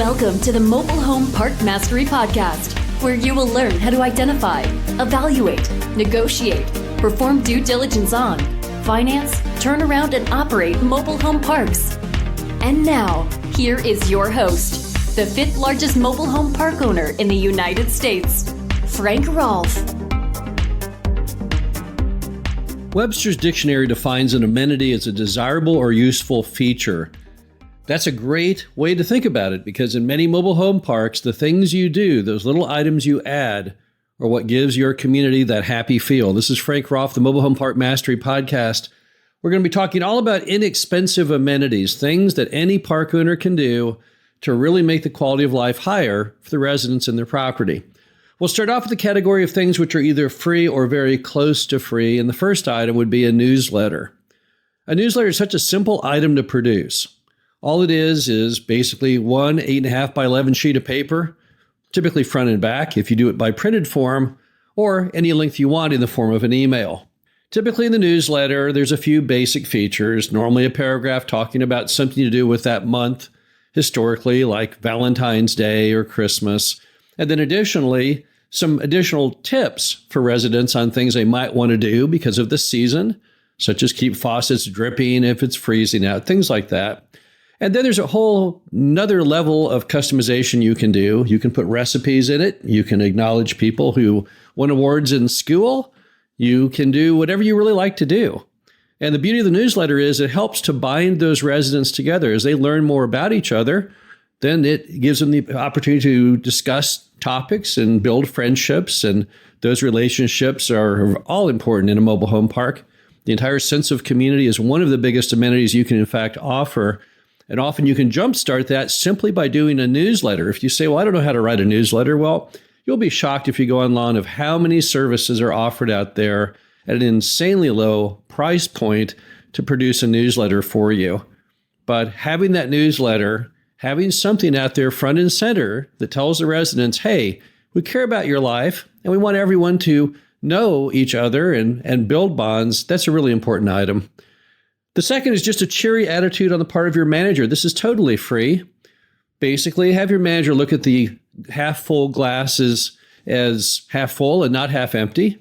Welcome to the Mobile Home Park Mastery Podcast, where you will learn how to identify, evaluate, negotiate, perform due diligence on, finance, turn around, and operate mobile home parks. And now, here is your host, the fifth largest mobile home park owner in the United States, Frank Rolfe. Webster's Dictionary defines an amenity as a desirable or useful feature. That's a great way to think about it because in many mobile home parks, the things you do, those little items you add, are what gives your community that happy feel. This is Frank Rolfe, the Mobile Home Park Mastery Podcast. We're going to be talking all about inexpensive amenities, things that any park owner can do to really make the quality of life higher for the residents and their property. We'll start off with the category of things which are either free or very close to free, and the first item would be a newsletter. A newsletter is such a simple item to produce. All it is basically one 8.5 by 11 sheet of paper, typically front and back if you do it by printed form, or any length you want in the form of an email. Typically in the newsletter, there's a few basic features, normally a paragraph talking about something to do with that month, historically, like Valentine's Day or Christmas, and then additionally, some additional tips for residents on things they might want to do because of the season, such as keep faucets dripping if it's freezing out, things like that. And then there's a whole another level of customization you can do. You can put recipes in it. You can acknowledge people who won awards in school. You can do whatever you really like to do. And the beauty of the newsletter is it helps to bind those residents together. As they learn more about each other, then it gives them the opportunity to discuss topics and build friendships. And those relationships are all important in a mobile home park. The entire sense of community is one of the biggest amenities you can, in fact, offer. And often you can jumpstart that simply by doing a newsletter. If you say, well, I don't know how to write a newsletter, well, you'll be shocked if you go online of how many services are offered out there at an insanely low price point to produce a newsletter for you. But having that newsletter, having something out there front and center that tells the residents, hey, we care about your life and we want everyone to know each other and build bonds, that's a really important item. The second is just a cheery attitude on the part of your manager. This is totally free. Basically, have your manager look at the half full glasses as half full and not half empty.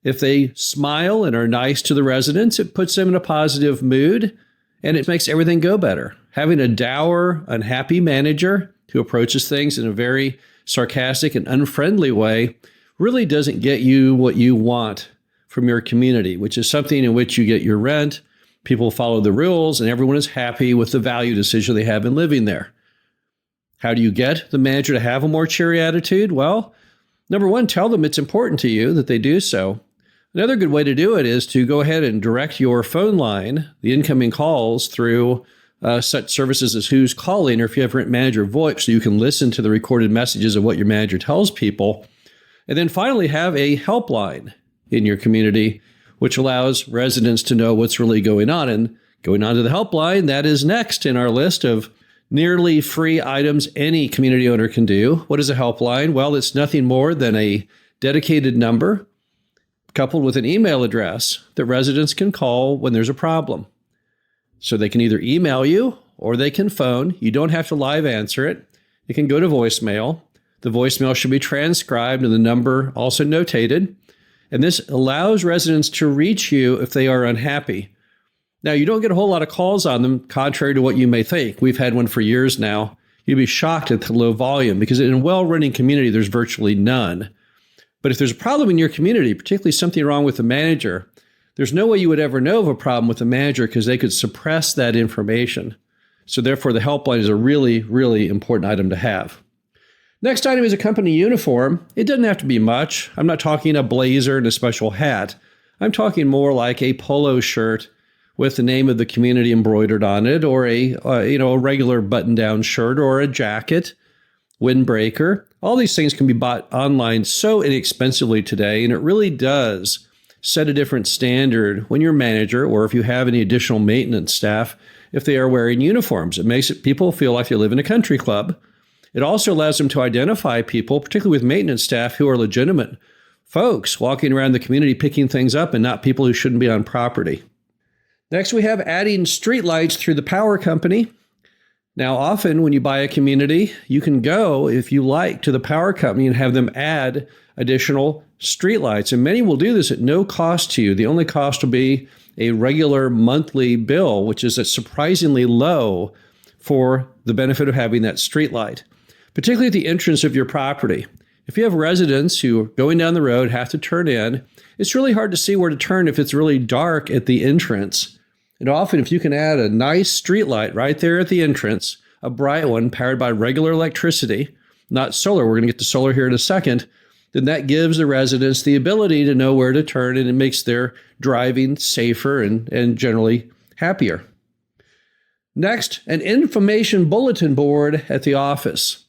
If they smile and are nice to the residents, it puts them in a positive mood and it makes everything go better. Having a dour, unhappy manager who approaches things in a very sarcastic and unfriendly way really doesn't get you what you want from your community, which is something in which you get your rent, people follow the rules, and everyone is happy with the value decision they have in living there. How do you get the manager to have a more cheery attitude? Well, number one, tell them it's important to you that they do so. Another good way to do it is to go ahead and direct your phone line, the incoming calls, through such services as Who's Calling, or if you have Rent Manager VoIP, so you can listen to the recorded messages of what your manager tells people. And then finally, have a helpline in your community, which allows residents to know what's really going on. And going on to the helpline, that is next in our list of nearly free items any community owner can do. What is a helpline? Well, it's nothing more than a dedicated number coupled with an email address that residents can call when there's a problem. So they can either email you or they can phone. You don't have to live answer it. It can go to voicemail. The voicemail should be transcribed and the number also notated. And this allows residents to reach you if they are unhappy. Now, you don't get a whole lot of calls on them, contrary to what you may think. We've had one for years now. You'd be shocked at the low volume because in a well-running community, there's virtually none. But if there's a problem in your community, particularly something wrong with the manager, there's no way you would ever know of a problem with the manager because they could suppress that information. So therefore, the helpline is a really, really important item to have. Next item is a company uniform. It doesn't have to be much. I'm not talking a blazer and a special hat. I'm talking more like a polo shirt with the name of the community embroidered on it, or a regular button-down shirt, or a jacket, windbreaker. All these things can be bought online so inexpensively today, and it really does set a different standard when your manager, or if you have any additional maintenance staff, if they are wearing uniforms. It makes people feel like they live in a country club. It also allows them to identify people, particularly with maintenance staff, who are legitimate folks walking around the community picking things up and not people who shouldn't be on property. Next, we have adding streetlights through the power company. Now, often when you buy a community, you can go, if you like, to the power company and have them add additional streetlights. And many will do this at no cost to you. The only cost will be a regular monthly bill, which is surprisingly low for the benefit of having that streetlight, particularly at the entrance of your property. If you have residents who are going down the road, have to turn in, it's really hard to see where to turn if it's really dark at the entrance. And often, if you can add a nice streetlight right there at the entrance, a bright one powered by regular electricity, not solar, we're going to get to solar here in a second, then that gives the residents the ability to know where to turn, and it makes their driving safer and generally happier. Next, an information bulletin board at the office.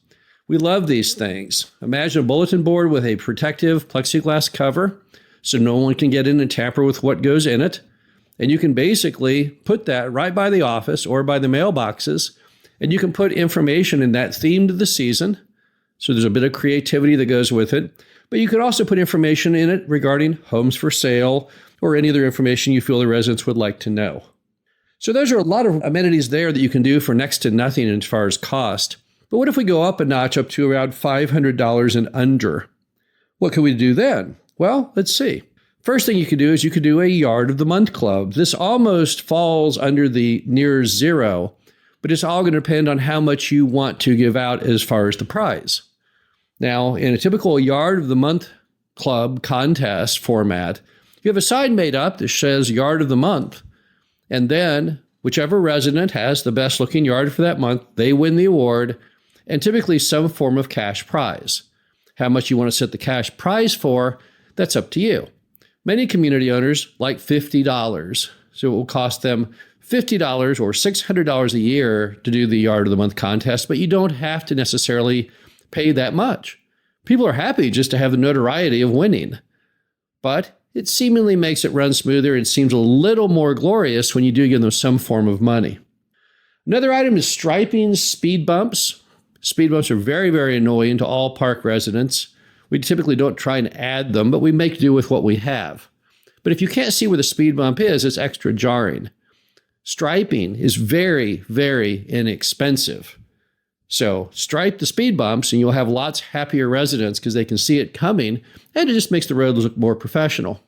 We love these things. Imagine a bulletin board with a protective plexiglass cover so no one can get in and tamper with what goes in it. And you can basically put that right by the office or by the mailboxes, and you can put information in that theme to the season. So there's a bit of creativity that goes with it. But you could also put information in it regarding homes for sale or any other information you feel the residents would like to know. So those are a lot of amenities there that you can do for next to nothing as far as cost. But what if we go up a notch up to around $500 and under? What can we do then? Well, let's see. First thing you could do is you could do a Yard of the Month Club. This almost falls under the near zero, but it's all going to depend on how much you want to give out as far as the prize. Now, in a typical Yard of the Month Club contest format, you have a sign made up that says Yard of the Month, and then whichever resident has the best looking yard for that month, they win the award, and typically some form of cash prize. How much you want to set the cash prize for, that's up to you. Many community owners like $50, so it will cost them $50 or $600 a year to do the Yard of the Month contest, but you don't have to necessarily pay that much. People are happy just to have the notoriety of winning, but it seemingly makes it run smoother and seems a little more glorious when you do give them some form of money. Another item is striping speed bumps. Speed bumps are very, very annoying to all park residents. We typically don't try and add them, but we make do with what we have. But if you can't see where the speed bump is, it's extra jarring. Striping is very, very inexpensive. So stripe the speed bumps and you'll have lots happier residents because they can see it coming, and it just makes the road look more professional.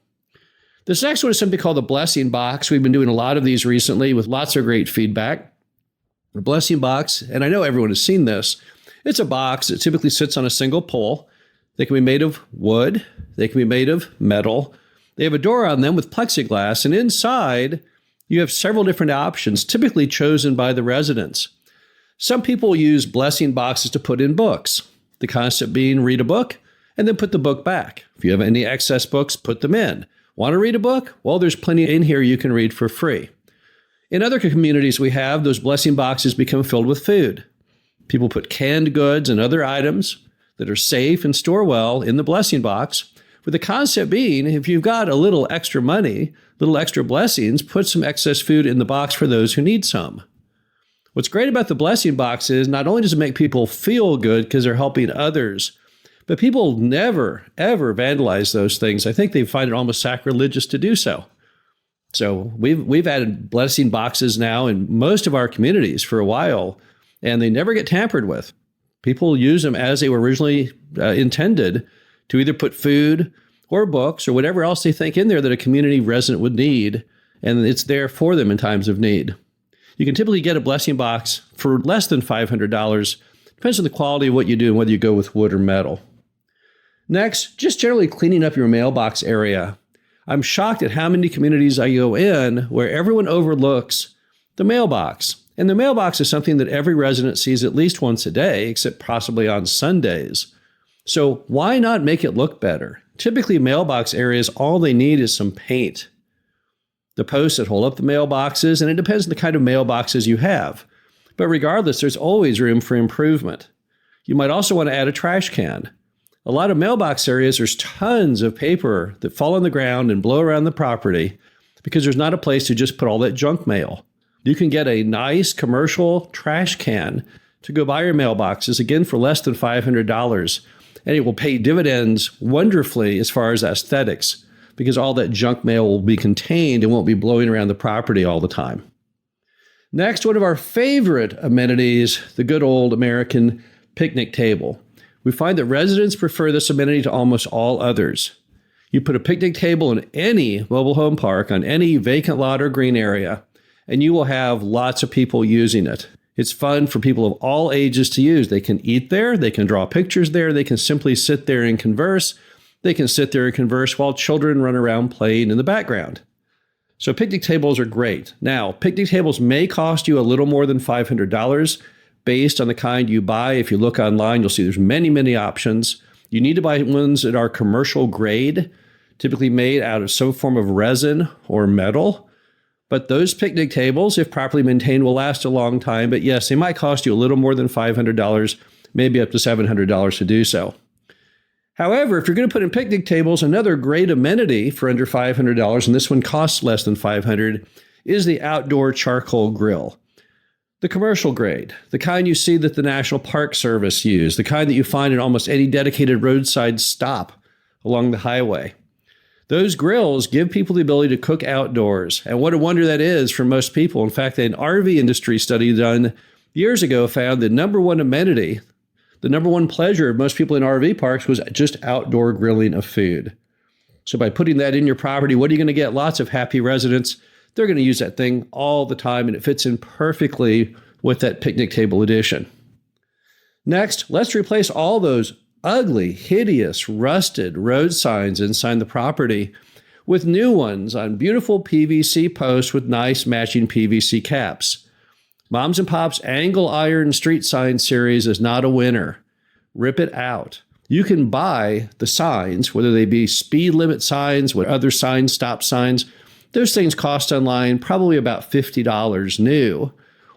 This next one is something called the Blessing Box. We've been doing a lot of these recently with lots of great feedback. The Blessing Box, and I know everyone has seen this, it's a box that typically sits on a single pole. They can be made of wood. They can be made of metal. They have a door on them with plexiglass, and inside you have several different options, typically chosen by the residents. Some people use blessing boxes to put in books. The concept being read a book and then put the book back. If you have any excess books, put them in. Want to read a book? Well, there's plenty in here you can read for free. In other communities we have, those blessing boxes become filled with food. People put canned goods and other items that are safe and store well in the blessing box, with the concept being, if you've got a little extra money, little extra blessings, put some excess food in the box for those who need some. What's great about the blessing box is not only does it make people feel good because they're helping others, but people never, ever vandalize those things. I think they find it almost sacrilegious to do so. So we've added blessing boxes now in most of our communities for a while, and they never get tampered with. People use them as they were originally intended to either put food or books or whatever else they think in there that a community resident would need, and it's there for them in times of need. You can typically get a blessing box for less than $500. Depends on the quality of what you do and whether you go with wood or metal. Next, just generally cleaning up your mailbox area. I'm shocked at how many communities I go in where everyone overlooks the mailbox. And the mailbox is something that every resident sees at least once a day, except possibly on Sundays. So why not make it look better? Typically, mailbox areas, all they need is some paint. The posts that hold up the mailboxes, and it depends on the kind of mailboxes you have. But regardless, there's always room for improvement. You might also want to add a trash can. A lot of mailbox areas, there's tons of paper that fall on the ground and blow around the property because there's not a place to just put all that junk mail. You can get a nice commercial trash can to go by your mailboxes, again, for less than $500. And it will pay dividends wonderfully as far as aesthetics, because all that junk mail will be contained and won't be blowing around the property all the time. Next, one of our favorite amenities, the good old American picnic table. We find that residents prefer this amenity to almost all others. You put a picnic table in any mobile home park on any vacant lot or green area, and you will have lots of people using it. It's fun for people of all ages to use. They can eat there, they can draw pictures there, they can simply sit there and converse. They can sit there and converse while children run around playing in the background. So picnic tables are great. Now, picnic tables may cost you a little more than $500 based on the kind you buy. If you look online, you'll see there's many, many options. You need to buy ones that are commercial grade, typically made out of some form of resin or metal. But those picnic tables, if properly maintained, will last a long time. But yes, they might cost you a little more than $500, maybe up to $700 to do so. However, if you're going to put in picnic tables, another great amenity for under $500, and this one costs less than $500, is the outdoor charcoal grill. The commercial grade, the kind you see that the National Park Service use, the kind that you find in almost any dedicated roadside stop along the highway. Those grills give people the ability to cook outdoors, and what a wonder that is for most people. In fact, an RV industry study done years ago found the number one amenity, the number one pleasure of most people in RV parks was just outdoor grilling of food. So by putting that in your property, what are you going to get? Lots of happy residents. They're going to use that thing all the time, and it fits in perfectly with that picnic table addition. Next, let's replace all those ugly, hideous, rusted road signs inside the property with new ones on beautiful PVC posts with nice matching PVC caps. Moms and Pop's Angle Iron Street Sign series is not a winner. Rip it out. You can buy the signs, whether they be speed limit signs, what other signs, stop signs. Those things cost online probably about $50 new,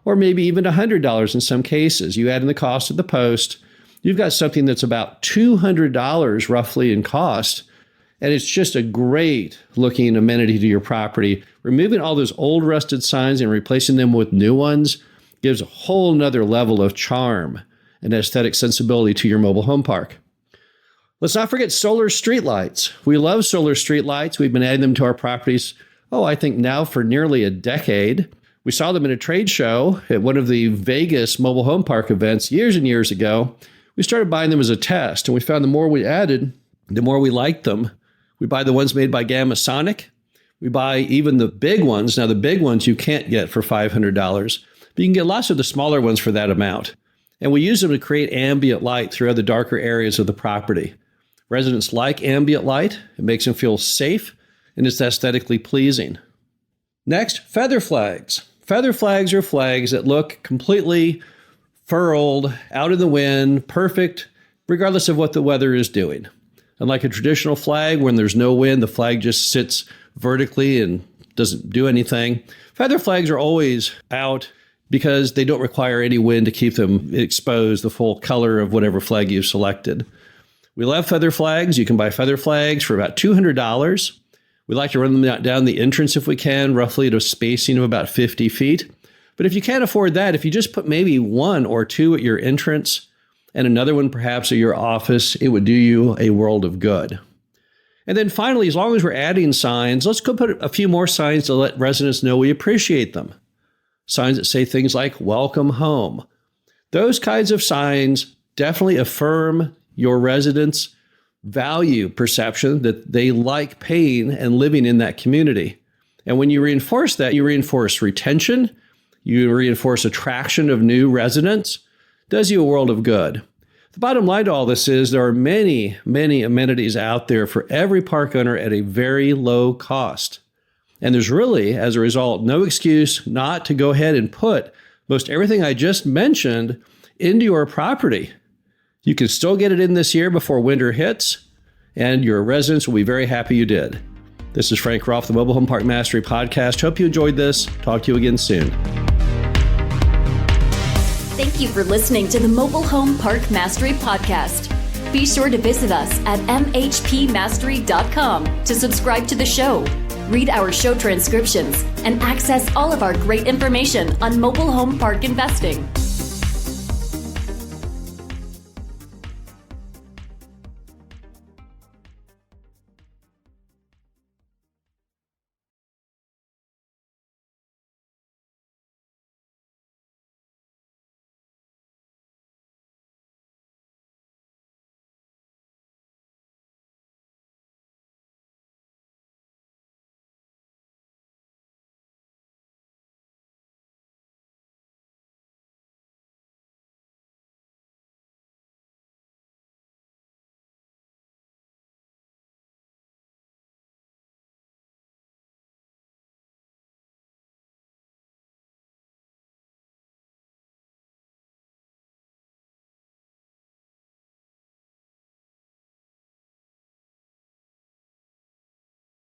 or maybe even $100 in some cases. You add in the cost of the post, you've got something that's about $200 roughly in cost, and it's just a great looking amenity to your property. Removing all those old rusted signs and replacing them with new ones gives a whole nother level of charm and aesthetic sensibility to your mobile home park. Let's not forget solar streetlights. We love solar streetlights. We've been adding them to our properties, I think now for nearly a decade. We saw them in a trade show at one of the Vegas mobile home park events years and years ago. We started buying them as a test, and we found the more we added, the more we liked them. We buy the ones made by Gamasonic. We buy even the big ones. Now, the big ones you can't get for $500, but you can get lots of the smaller ones for that amount. And we use them to create ambient light throughout the darker areas of the property. Residents like ambient light. It makes them feel safe, and it's aesthetically pleasing. Next, feather flags. Feather flags are flags that look completely furled, out in the wind, perfect, regardless of what the weather is doing. Unlike a traditional flag, when there's no wind, the flag just sits vertically and doesn't do anything. Feather flags are always out because they don't require any wind to keep them exposed, the full color of whatever flag you've selected. We love feather flags. You can buy feather flags for about $200. We like to run them down the entrance if we can, roughly at a spacing of about 50 feet. But if you can't afford that, if you just put maybe one or two at your entrance and another one perhaps at your office, it would do you a world of good. And then finally, as long as we're adding signs, let's go put a few more signs to let residents know we appreciate them. Signs that say things like, welcome home. Those kinds of signs definitely affirm your residents' value perception that they like paying and living in that community. And when you reinforce that, you reinforce retention, you reinforce attraction of new residents, does you a world of good. The bottom line to all this is there are many, many amenities out there for every park owner at a very low cost. And there's really, as a result, no excuse not to go ahead and put most everything I just mentioned into your property. You can still get it in this year before winter hits, and your residents will be very happy you did. This is Frank Rolfe, the Mobile Home Park Mastery Podcast. Hope you enjoyed this. Talk to you again soon. Thank you for listening to the Mobile Home Park Mastery Podcast. Be sure to visit us at mhpmastery.com to subscribe to the show, read our show transcriptions, and access all of our great information on mobile home park investing.